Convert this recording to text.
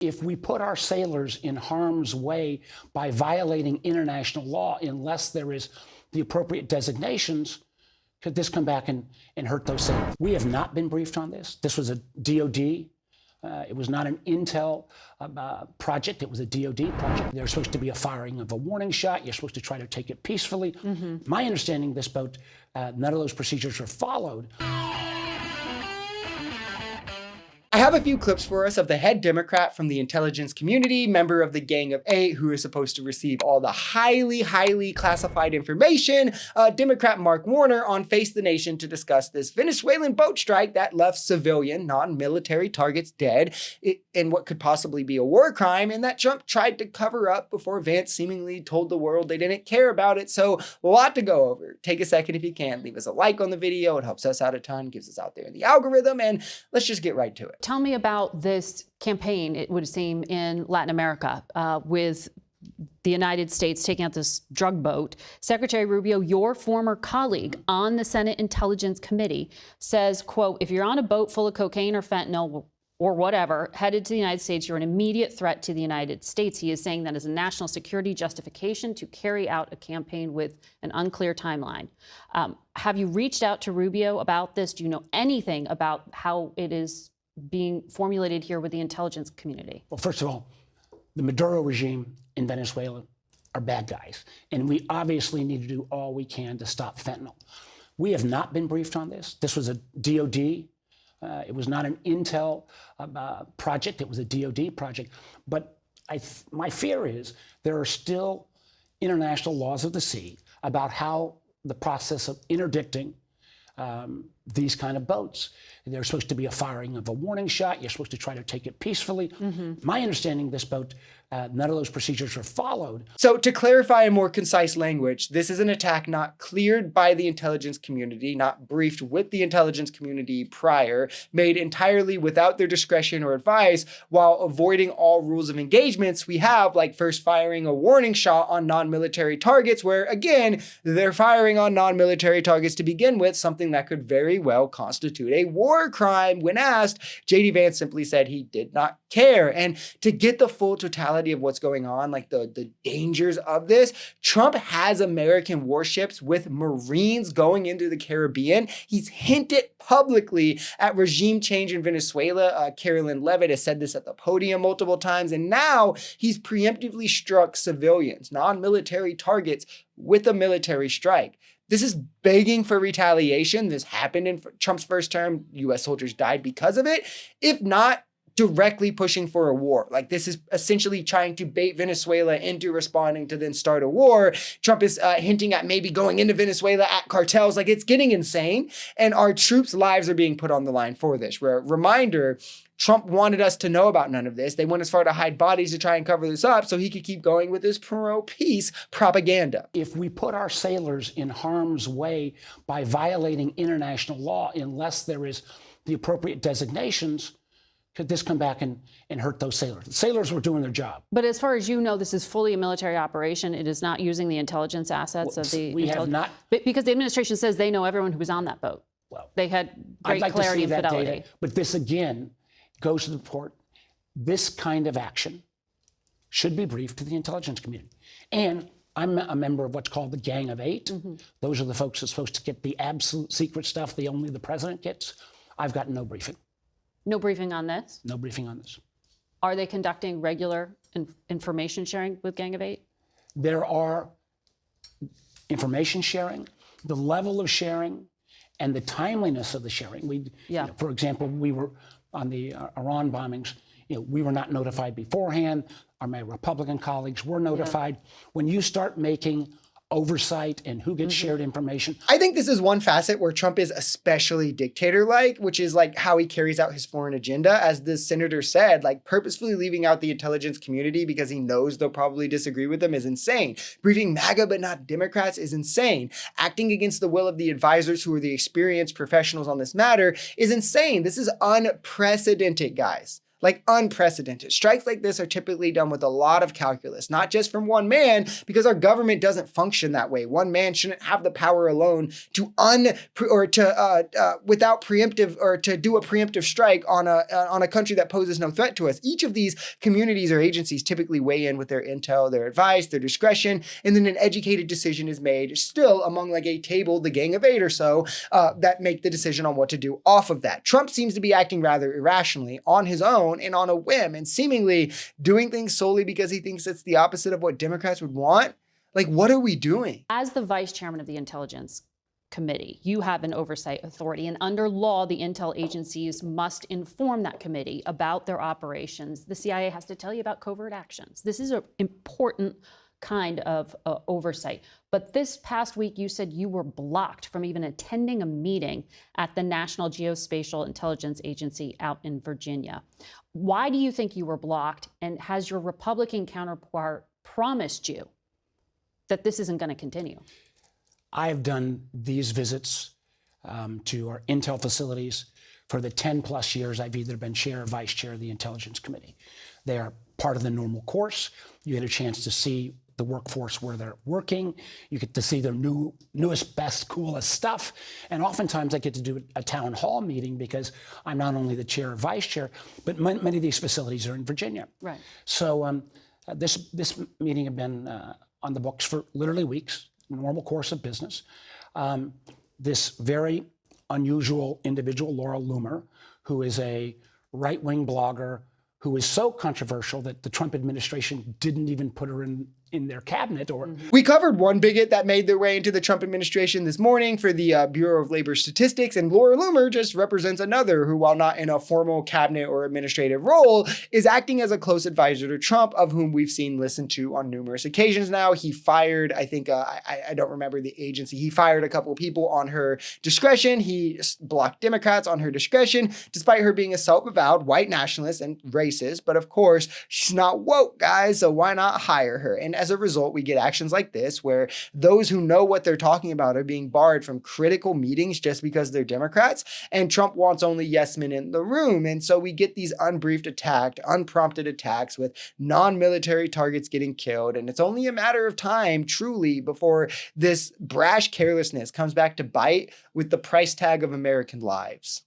If we put our sailors in harm's way by violating international law, unless there is the appropriate designations, could this come back and hurt those sailors? We have not been briefed on this. This was a DOD. It was not an Intel project. It was a DOD project. There's supposed to be a firing of a warning shot. You're supposed to try to take it peacefully. My understanding, this boat, none of those procedures were followed. I have a few clips for us of the head Democrat from the intelligence community, member of the Gang of Eight, who is supposed to receive all the highly classified information, Democrat Mark Warner, on Face the Nation to discuss this Venezuelan boat strike that left civilian, non-military targets dead in what could possibly be a war crime, and that Trump tried to cover up before Vance seemingly told the world they didn't care about it. So a lot to go over. Take a second if you can. Leave us a like on the video. It helps us out a ton, gives us out there in the algorithm, and let's just get right to it. Tell me about this campaign, it would seem, in Latin America with the United States taking out this drug boat. Secretary Rubio, your former colleague on the Senate Intelligence Committee, says, quote, if you're on a boat full of cocaine or fentanyl or whatever, headed to the United States, you're an immediate threat to the United States. He is saying that as a national security justification to carry out a campaign with an unclear timeline. Have you reached out to Rubio about this? Do you know anything about how it is being formulated here with the intelligence community? Well, first of all, the Maduro regime in Venezuela are bad guys, and we obviously need to do all we can to stop fentanyl. We have not been briefed on this. This was a DOD. It was not an Intel project. It was a DOD project. But my fear is there are still international laws of the sea about how the process of interdicting these kind of boats. There's supposed to be a firing of a warning shot. You're supposed to try to take it peacefully. My understanding, this boat, none of those procedures were followed. So to clarify in more concise language, this is an attack not cleared by the intelligence community, not briefed with the intelligence community prior, made entirely without their discretion or advice, while avoiding all rules of engagements we have, like first firing a warning shot on non-military targets, where again, they're firing on non-military targets to begin with, something that could very well constitute a war crime. When asked, J.D. Vance simply said he did not care. And to get the full totality of what's going on, like the dangers of this, Trump has American warships with Marines going into the Caribbean. He's hinted publicly at regime change in Venezuela. Carolyn Levitt has said this at the podium multiple times. And now he's preemptively struck civilians, non-military targets, with a military strike. This is begging for retaliation. This happened in Trump's first term. U.S. soldiers died because of it. If not, directly pushing for a war. Like, this is essentially trying to bait Venezuela into responding to then start a war. Trump is hinting at maybe going into Venezuela at cartels. Like, it's getting insane. And our troops' lives are being put on the line for this. Reminder, Trump wanted us to know about none of this. They went as far to hide bodies to try and cover this up so he could keep going with his pro-peace propaganda. If we put our sailors in harm's way by violating international law, unless there is the appropriate designations, could this come back and hurt those sailors? The sailors were doing their job. But as far as you know, this is fully a military operation. It is not using the intelligence assets of the... We have not... Because the administration says they know everyone who was on that boat. Well, they had great clarity and fidelity. Data, but this, again, goes to the report. This kind of action should be briefed to the intelligence community. And I'm a member of what's called the Gang of Eight. Those are the folks that's supposed to get the absolute secret stuff only the president gets. I've gotten no briefing. No briefing on this? No briefing on this. Are they conducting regular information sharing with Gang of Eight? There are information sharing, the level of sharing, and the timeliness of the sharing. For example, we were on the Iran bombings. We were not notified beforehand. My Republican colleagues were notified. When you start making oversight and who gets shared information. I think this is one facet where Trump is especially dictator-like, which is like how he carries out his foreign agenda. As the senator said, like purposefully leaving out the intelligence community because he knows they'll probably disagree with him is insane. Briefing MAGA but not Democrats is insane. Acting against the will of the advisors who are the experienced professionals on this matter is insane. This is unprecedented, guys. Like unprecedented. Strikes like this are typically done with a lot of calculus, not just from one man, because our government doesn't function that way. One man shouldn't have the power alone to without preemptive or to do a preemptive strike on a country that poses no threat to us. Each of these communities or agencies typically weigh in with their intel, their advice, their discretion, and then an educated decision is made still among like a table, the gang of 8 or so, that make the decision on what to do off of that. Trump seems to be acting rather irrationally on his own and on a whim and seemingly doing things solely because he thinks it's the opposite of what Democrats would want. Like, what are we doing? As the vice chairman of the Intelligence Committee, you have an oversight authority, and under law, the intel agencies must inform that committee about their operations. The CIA has to tell you about covert actions. This is an important kind of oversight. But this past week, you said you were blocked from even attending a meeting at the National Geospatial Intelligence Agency out in Virginia. Why do you think you were blocked? And has your Republican counterpart promised you that this isn't going to continue? I have done these visits to our intel facilities for the 10 plus years I've either been chair or vice chair of the Intelligence Committee. They are part of the normal course. You get a chance to see the workforce where they're working. You get to see their newest, best, coolest stuff. And oftentimes I get to do a town hall meeting because I'm not only the chair or vice chair, but many of these facilities are in Virginia. Right. So this meeting had been on the books for literally weeks, normal course of business. This very unusual individual, Laura Loomer, who is a right-wing blogger who is so controversial that the Trump administration didn't even put her in their cabinet. Or We covered one bigot that made their way into the Trump administration this morning for the Bureau of Labor Statistics, and Laura Loomer just represents another who, while not in a formal cabinet or administrative role, is acting as a close advisor to Trump, of whom we've seen listened to on numerous occasions now. He fired, I think, I don't remember the agency, he fired a couple of people on her discretion. He blocked Democrats on her discretion, despite her being a self-avowed white nationalist and racist. But of course, she's not woke, guys, so why not hire her? And as a result, we get actions like this, where those who know what they're talking about are being barred from critical meetings just because they're Democrats, and Trump wants only yes men in the room. And so we get these unbriefed unprompted attacks with non-military targets getting killed. And it's only a matter of time, truly, before this brash carelessness comes back to bite with the price tag of American lives.